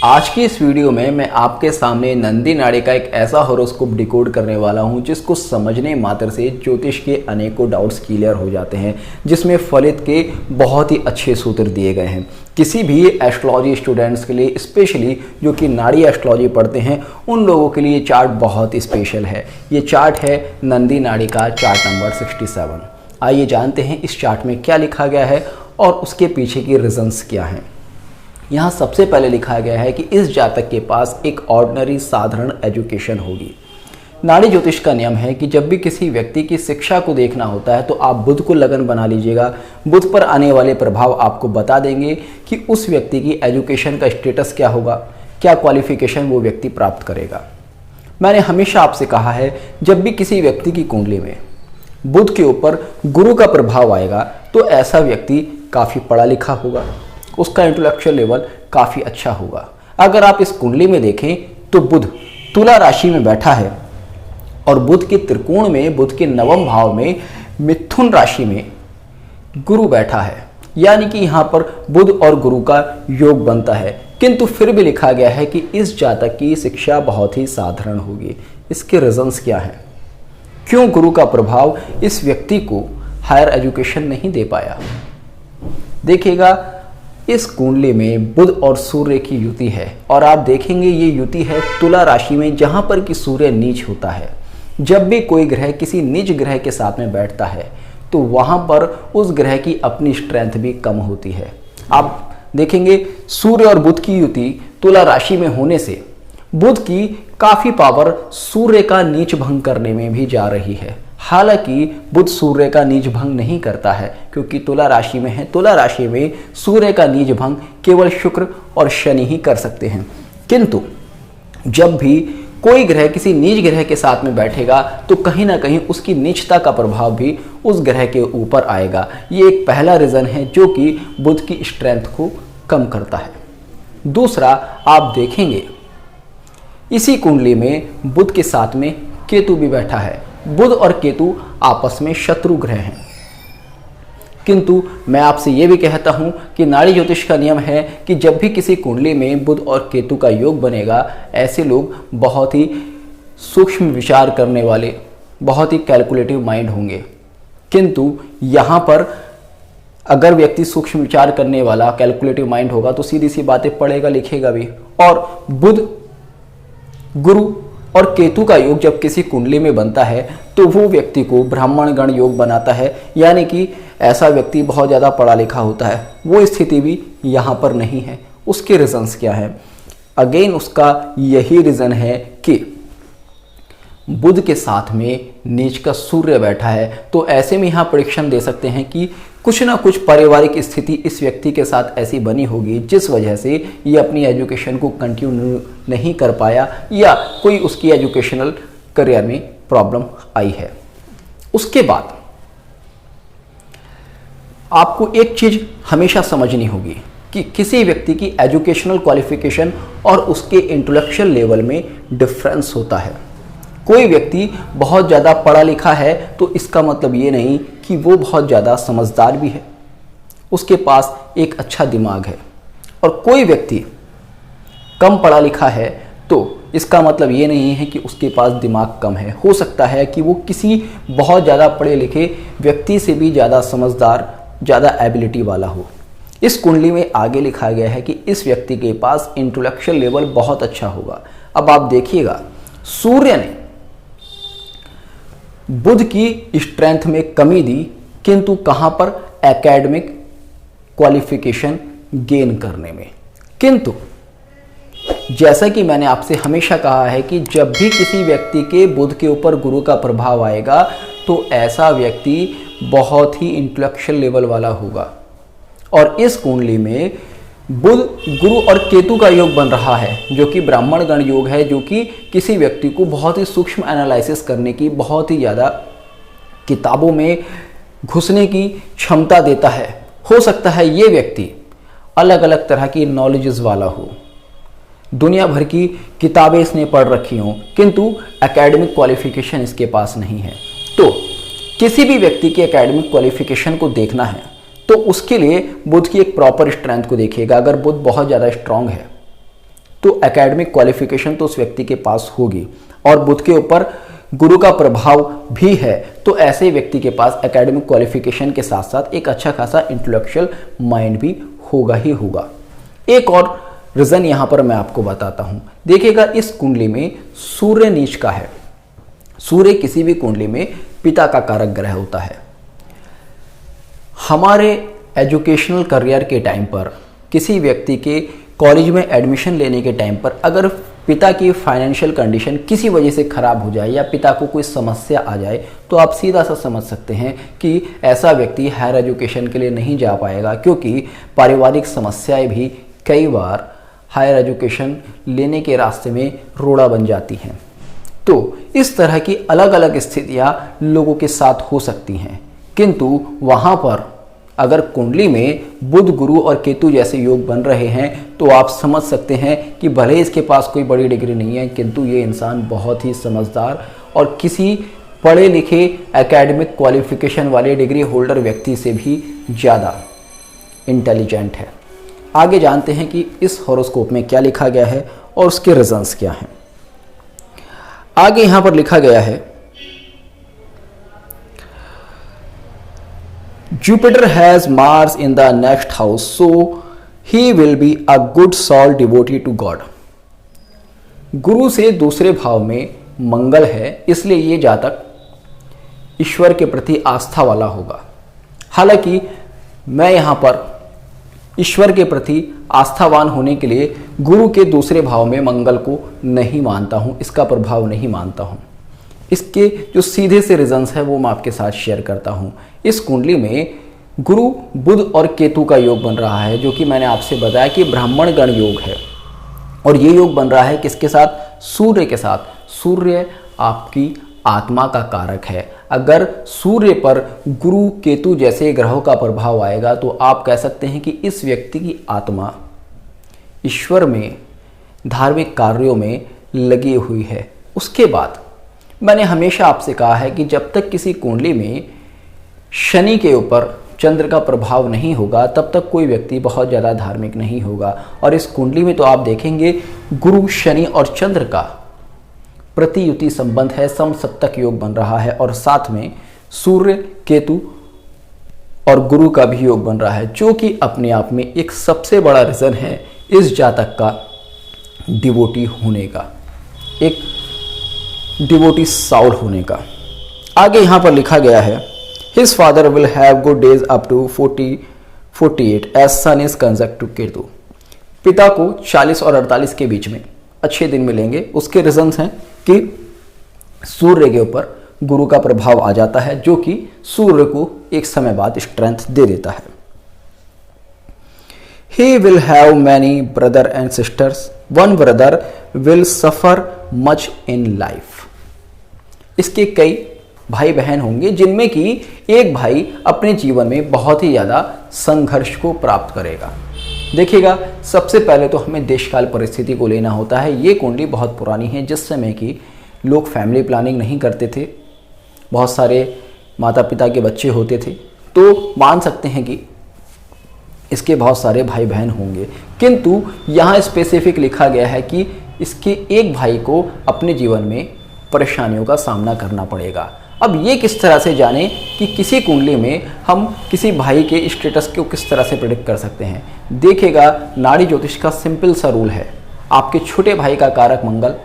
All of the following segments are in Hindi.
आज की इस वीडियो में मैं आपके सामने नंदी नाड़ी का एक ऐसा हॉरोस्कोप डिकोड करने वाला हूं जिसको समझने मात्र से ज्योतिष के अनेकों डाउट्स क्लियर हो जाते हैं, जिसमें फलित के बहुत ही अच्छे सूत्र दिए गए हैं। किसी भी एस्ट्रोलॉजी स्टूडेंट्स के लिए, स्पेशली जो कि नाड़ी एस्ट्रोलॉजी पढ़ते हैं, उन लोगों के लिए चार्ट बहुत ही स्पेशल है। ये चार्ट है नंदी नाड़ी का चार्ट नंबर 67। आइए जानते हैं इस चार्ट में क्या लिखा गया है और उसके पीछे की रीजंस क्या हैं। यहाँ सबसे पहले लिखा गया है कि इस जातक के पास एक ऑर्डिनरी साधारण एजुकेशन होगी। नाड़ी ज्योतिष का नियम है कि जब भी किसी व्यक्ति की शिक्षा को देखना होता है तो आप बुध को लगन बना लीजिएगा। बुध पर आने वाले प्रभाव आपको बता देंगे कि उस व्यक्ति की एजुकेशन का स्टेटस क्या होगा, क्या क्वालिफिकेशन वो व्यक्ति प्राप्त करेगा। मैंने हमेशा आपसे कहा है, जब भी किसी व्यक्ति की कुंडली में बुध के ऊपर गुरु का प्रभाव आएगा तो ऐसा व्यक्ति काफ़ी पढ़ा लिखा होगा, उसका इंटेलेक्चुअल लेवल काफ़ी अच्छा होगा। अगर आप इस कुंडली में देखें तो बुध तुला राशि में बैठा है और बुध के त्रिकोण में, बुध के नवम भाव में मिथुन राशि में गुरु बैठा है, यानी कि यहाँ पर बुध और गुरु का योग बनता है। किंतु फिर भी लिखा गया है कि इस जातक की शिक्षा बहुत ही साधारण होगी। इसके रीजंस क्या हैं? क्यों गुरु का प्रभाव इस व्यक्ति को हायर एजुकेशन नहीं दे पाया? देखिएगा, इस कुंडली में बुध और सूर्य की युति है और आप देखेंगे ये युति है तुला राशि में, जहां पर कि सूर्य नीच होता है। जब भी कोई ग्रह किसी नीच ग्रह के साथ में बैठता है तो वहां पर उस ग्रह की अपनी स्ट्रेंथ भी कम होती है। आप देखेंगे सूर्य और बुध की युति तुला राशि में होने से बुध की काफी पावर सूर्य का नीच भंग करने में भी जा रही है। हालांकि बुध सूर्य का नीच भंग नहीं करता है क्योंकि तुला राशि में है। तुला राशि में सूर्य का नीच भंग केवल शुक्र और शनि ही कर सकते हैं। किंतु जब भी कोई ग्रह किसी नीच ग्रह के साथ में बैठेगा तो कहीं ना कहीं उसकी नीचता का प्रभाव भी उस ग्रह के ऊपर आएगा। ये एक पहला रीजन है जो कि बुध की स्ट्रेंथ को कम करता है। दूसरा, आप देखेंगे इसी कुंडली में बुध के साथ में केतु भी बैठा है। बुध और केतु आपस में शत्रु ग्रह हैं। किंतु मैं आपसे यह भी कहता हूं कि नाड़ी ज्योतिष का नियम है कि जब भी किसी कुंडली में बुध और केतु का योग बनेगा, ऐसे लोग बहुत ही सूक्ष्म विचार करने वाले, बहुत ही कैलकुलेटिव माइंड होंगे। किंतु यहाँ पर अगर व्यक्ति सूक्ष्म विचार करने वाला, कैलकुलेटिव माइंड होगा तो सीधी सी बातें पढ़ेगा लिखेगा भी। और बुध, गुरु और केतु का योग जब किसी कुंडली में बनता है तो वो व्यक्ति को ब्राह्मण गण योग बनाता है, यानी कि ऐसा व्यक्ति बहुत ज़्यादा पढ़ा लिखा होता है। वो स्थिति भी यहाँ पर नहीं है। उसके रीजंस क्या है? अगेन उसका यही रीज़न है कि बुध के साथ में नीच का सूर्य बैठा है। तो ऐसे में यहाँ प्रेडिक्शन दे सकते हैं कि कुछ ना कुछ पारिवारिक स्थिति इस व्यक्ति के साथ ऐसी बनी होगी जिस वजह से ये अपनी एजुकेशन को कंटिन्यू नहीं कर पाया या कोई उसकी एजुकेशनल करियर में प्रॉब्लम आई है। उसके बाद आपको एक चीज हमेशा समझनी होगी कि किसी व्यक्ति की एजुकेशनल क्वालिफिकेशन और उसके इंटेलेक्चुअल लेवल में डिफरेंस होता है। कोई व्यक्ति बहुत ज़्यादा पढ़ा लिखा है तो इसका मतलब ये नहीं कि वो बहुत ज़्यादा समझदार भी है, उसके पास एक अच्छा दिमाग है। और कोई व्यक्ति कम पढ़ा लिखा है तो इसका मतलब ये नहीं है कि उसके पास दिमाग कम है। हो सकता है कि वो किसी बहुत ज़्यादा पढ़े लिखे व्यक्ति से भी ज़्यादा समझदार, ज़्यादा एबिलिटी वाला हो। इस कुंडली में आगे लिखा गया है कि इस व्यक्ति के पास इंटेलेक्चुअल लेवल बहुत अच्छा होगा। अब आप देखिएगा, सूर्य ने बुध की स्ट्रेंथ में कमी दी, किंतु कहां पर? एकेडमिक क्वालिफिकेशन गेन करने में। किंतु जैसा कि मैंने आपसे हमेशा कहा है कि जब भी किसी व्यक्ति के बुध के ऊपर गुरु का प्रभाव आएगा तो ऐसा व्यक्ति बहुत ही इंटेलेक्चुअल लेवल वाला होगा। और इस कुंडली में बुध, गुरु और केतु का योग बन रहा है जो कि ब्राह्मण गण योग है, जो कि किसी व्यक्ति को बहुत ही सूक्ष्म एनालिसिस करने की, बहुत ही ज़्यादा किताबों में घुसने की क्षमता देता है। हो सकता है ये व्यक्ति अलग अलग तरह की नॉलेजेस वाला हो, दुनिया भर की किताबें इसने पढ़ रखी हों, किंतु एकेडमिक क्वालिफिकेशन इसके पास नहीं है। तो किसी भी व्यक्ति की एकेडमिक क्वालिफिकेशन को देखना है तो उसके लिए बुध की एक प्रॉपर स्ट्रेंथ को देखिएगा। अगर बुध बहुत ज़्यादा स्ट्रांग है तो एकेडमिक क्वालिफिकेशन तो उस व्यक्ति के पास होगी, और बुध के ऊपर गुरु का प्रभाव भी है, तो ऐसे व्यक्ति के पास एकेडमिक क्वालिफिकेशन के साथ साथ एक अच्छा खासा इंटेलेक्चुअल माइंड भी होगा ही होगा। एक और रीजन यहां पर मैं आपको बताता हूं। देखिएगा, इस कुंडली में सूर्य नीच का है। सूर्य किसी भी कुंडली में पिता का कारक ग्रह होता है। हमारे एजुकेशनल करियर के टाइम पर, किसी व्यक्ति के कॉलेज में एडमिशन लेने के टाइम पर अगर पिता की फाइनेंशियल कंडीशन किसी वजह से खराब हो जाए या पिता को कोई समस्या आ जाए, तो आप सीधा सा समझ सकते हैं कि ऐसा व्यक्ति हायर एजुकेशन के लिए नहीं जा पाएगा, क्योंकि पारिवारिक समस्याएं भी कई बार हायर एजुकेशन लेने के रास्ते में रोड़ा बन जाती हैं। तो इस तरह की अलग अलग स्थितियां लोगों के साथ हो सकती हैं, किंतु वहां पर अगर कुंडली में बुध, गुरु और केतु जैसे योग बन रहे हैं तो आप समझ सकते हैं कि भले इसके पास कोई बड़ी डिग्री नहीं है, किंतु ये इंसान बहुत ही समझदार और किसी पढ़े लिखे एकेडमिक क्वालिफिकेशन वाले डिग्री होल्डर व्यक्ति से भी ज़्यादा इंटेलिजेंट है। आगे जानते हैं कि इस हॉरोस्कोप में क्या लिखा गया है और उसके रीजंस क्या हैं। आगे यहां पर लिखा गया है, Jupiter has Mars in the next house, so he will be a good soul devotee to God. गुरु से दूसरे भाव में मंगल है, इसलिए ये जातक ईश्वर के प्रति आस्था वाला होगा। हालांकि मैं यहाँ पर ईश्वर के प्रति आस्थावान होने के लिए गुरु के दूसरे भाव में मंगल को नहीं मानता हूँ, इसका प्रभाव नहीं मानता हूँ। इसके जो सीधे से रीजंस है वो मैं आपके साथ शेयर करता हूँ। इस कुंडली में गुरु, बुध और केतु का योग बन रहा है, जो कि मैंने आपसे बताया कि ब्राह्मण गण योग है, और ये योग बन रहा है किसके साथ? सूर्य के साथ। सूर्य आपकी आत्मा का कारक है। अगर सूर्य पर गुरु, केतु जैसे ग्रहों का प्रभाव आएगा तो आप कह सकते हैं कि इस व्यक्ति की आत्मा ईश्वर में, धार्मिक कार्यों में लगी हुई है। उसके बाद मैंने हमेशा आपसे कहा है कि जब तक किसी कुंडली में शनि के ऊपर चंद्र का प्रभाव नहीं होगा तब तक कोई व्यक्ति बहुत ज़्यादा धार्मिक नहीं होगा। और इस कुंडली में तो आप देखेंगे गुरु, शनि और चंद्र का प्रतियुति संबंध है, समसप्तक योग बन रहा है, और साथ में सूर्य, केतु और गुरु का भी योग बन रहा है, जो कि अपने आप में एक सबसे बड़ा रीजन है इस जातक का डिवोटी होने का, एक डिवोटी साउल होने का। आगे यहां पर लिखा गया है, His father will have good days up to 48 as sun is conjunct to Ketu. पिता को 40 और 48 के बीच में अच्छे दिन मिलेंगे। उसके रीजंस हैं कि सूर्य के ऊपर गुरु का प्रभाव आ जाता है, जो कि सूर्य को एक समय बाद स्ट्रेंथ दे देता है। He will have many brother and sisters. One brother will suffer much in life. इसके कई भाई बहन होंगे, जिनमें कि एक भाई अपने जीवन में बहुत ही ज़्यादा संघर्ष को प्राप्त करेगा। देखिएगा, सबसे पहले तो हमें देशकाल परिस्थिति को लेना होता है। ये कुंडली बहुत पुरानी है, जिस समय कि लोग फैमिली प्लानिंग नहीं करते थे, बहुत सारे माता पिता के बच्चे होते थे, तो मान सकते हैं कि इसके बहुत सारे भाई बहन होंगे। किंतु यहाँ स्पेसिफिक लिखा गया है कि इसके एक भाई को अपने जीवन में परेशानियों का सामना करना पड़ेगा। अब ये किस तरह से जाने कि किसी कुंडली में हम किसी भाई के स्टेटस को किस तरह से प्रेडिक्ट कर सकते हैं? देखिएगा, नाड़ी ज्योतिष का सिंपल सा रूल है। आपके छोटे भाई का कारक मंगल,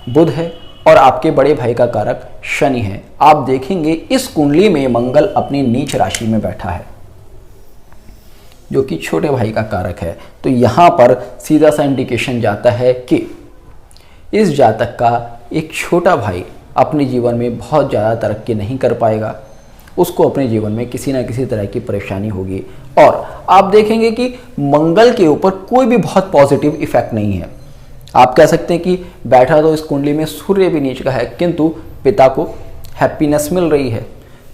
बुध है, और आपके बड़े भाई का कारक शनि है। आप देखेंगे इस कुंडली में मंगल अपनी नीच राशि में बैठा है, जो कि छोटे भाई का कारक है। तो यहाँ पर सीधा सा इंडिकेशन जाता है कि इस जातक का एक छोटा भाई अपने जीवन में बहुत ज़्यादा तरक्की नहीं कर पाएगा, उसको अपने जीवन में किसी ना किसी तरह की परेशानी होगी। और आप देखेंगे कि मंगल के ऊपर कोई भी बहुत पॉजिटिव इफेक्ट नहीं है। आप कह सकते हैं कि बैठा तो इस कुंडली में सूर्य भी नीच का है, किंतु पिता को हैप्पीनेस मिल रही है।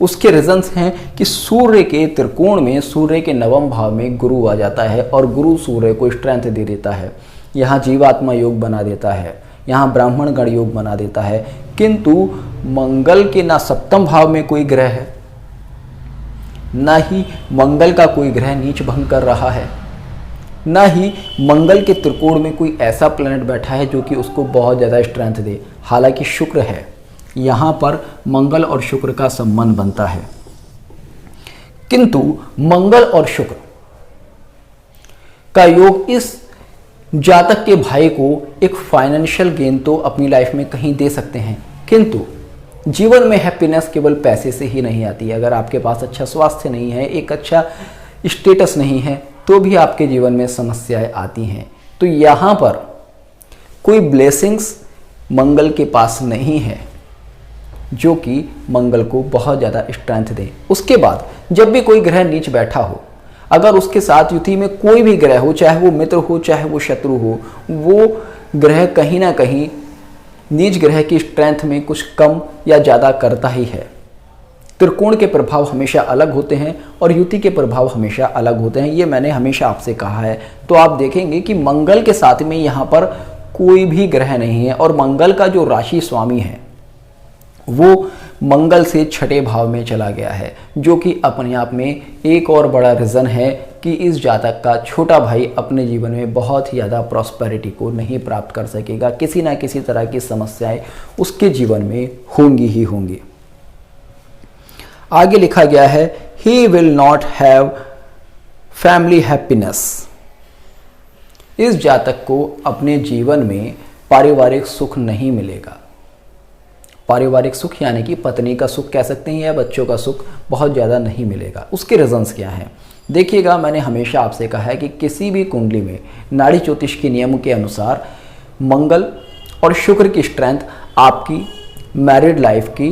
उसके रीजंस हैं कि सूर्य के त्रिकोण में, सूर्य के नवम भाव में गुरु आ जाता है, और गुरु सूर्य को स्ट्रेंथ दे देता है। यहाँ जीवात्मा योग बना देता है, यहाँ ब्राह्मण गण योग बना देता है। किंतु मंगल के ना सप्तम भाव में कोई ग्रह है, ना ही मंगल का कोई ग्रह नीच भंग कर रहा है। ना ही मंगल के त्रिकोण में कोई ऐसा प्लैनेट बैठा है जो कि उसको बहुत ज़्यादा स्ट्रेंथ दे। हालांकि शुक्र है, यहाँ पर मंगल और शुक्र का संबंध बनता है, किंतु मंगल और शुक्र का योग इस जातक के भाई को एक फाइनेंशियल गेन तो अपनी लाइफ में कहीं दे सकते हैं, किंतु जीवन में हैप्पीनेस केवल पैसे से ही नहीं आती है। अगर आपके पास अच्छा स्वास्थ्य नहीं है, एक अच्छा स्टेटस नहीं है, तो भी आपके जीवन में समस्याएं आती हैं। तो यहाँ पर कोई ब्लेसिंग्स मंगल के पास नहीं है जो कि मंगल को बहुत ज़्यादा स्ट्रेंथ दे। उसके बाद जब भी कोई ग्रह नीच बैठा हो, अगर उसके साथ युति में कोई भी ग्रह हो, चाहे वो मित्र हो चाहे वो शत्रु हो, वो ग्रह कहीं ना कहीं नीच ग्रह की स्ट्रेंथ में कुछ कम या ज़्यादा करता ही है। त्रिकोण के प्रभाव हमेशा अलग होते हैं और युति के प्रभाव हमेशा अलग होते हैं, ये मैंने हमेशा आपसे कहा है। तो आप देखेंगे कि मंगल के साथ में यहाँ पर कोई भी ग्रह नहीं है और मंगल का जो राशि स्वामी है वो मंगल से छठे भाव में चला गया है, जो कि अपने आप में एक और बड़ा रीज़न है कि इस जातक का छोटा भाई अपने जीवन में बहुत ही ज़्यादा प्रॉस्पेरिटी को नहीं प्राप्त कर सकेगा। किसी ना किसी तरह की समस्याएं उसके जीवन में होंगी ही होंगी। आगे लिखा गया है, he will not have family happiness. इस जातक को अपने जीवन में पारिवारिक सुख नहीं मिलेगा। पारिवारिक सुख यानी कि पत्नी का सुख कह सकते हैं या बच्चों का सुख बहुत ज़्यादा नहीं मिलेगा। उसके रीजंस क्या हैं? देखिएगा, मैंने हमेशा आपसे कहा है कि किसी भी कुंडली में नाड़ी ज्योतिष के नियमों के अनुसार मंगल और शुक्र की स्ट्रेंथ आपकी मैरिड लाइफ की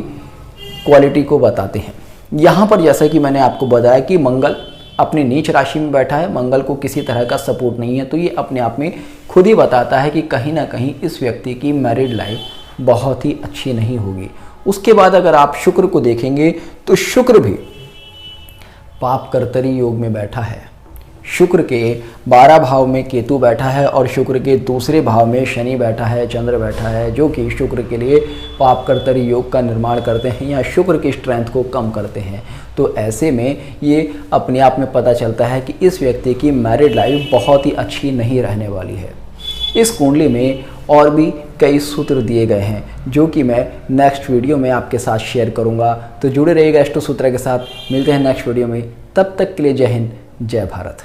क्वालिटी को बताते हैं। यहाँ पर जैसा कि मैंने आपको बताया कि मंगल अपनी नीच राशि में बैठा है, मंगल को किसी तरह का सपोर्ट नहीं है, तो ये अपने आप में खुद ही बताता है कि कहीं ना कहीं इस व्यक्ति की मैरिड लाइफ बहुत ही अच्छी नहीं होगी। उसके बाद अगर आप शुक्र को देखेंगे तो शुक्र भी पाप कर्तरी योग में बैठा है। शुक्र के 12 भाव में केतु बैठा है और शुक्र के दूसरे भाव में शनि बैठा है, चंद्र बैठा है, जो कि शुक्र के लिए पाप कर्तरी योग का निर्माण करते हैं या शुक्र की स्ट्रेंथ को कम करते हैं। तो ऐसे में ये अपने आप में पता चलता है कि इस व्यक्ति की मैरिड लाइफ बहुत ही अच्छी नहीं रहने वाली है। इस कुंडली में और भी कई सूत्र दिए गए हैं जो कि मैं नेक्स्ट वीडियो में आपके साथ शेयर करूंगा। तो जुड़े रहिएगा एस्ट्रो सूत्र के साथ। मिलते हैं नेक्स्ट वीडियो में, तब तक के लिए जय हिंद, जय भारत।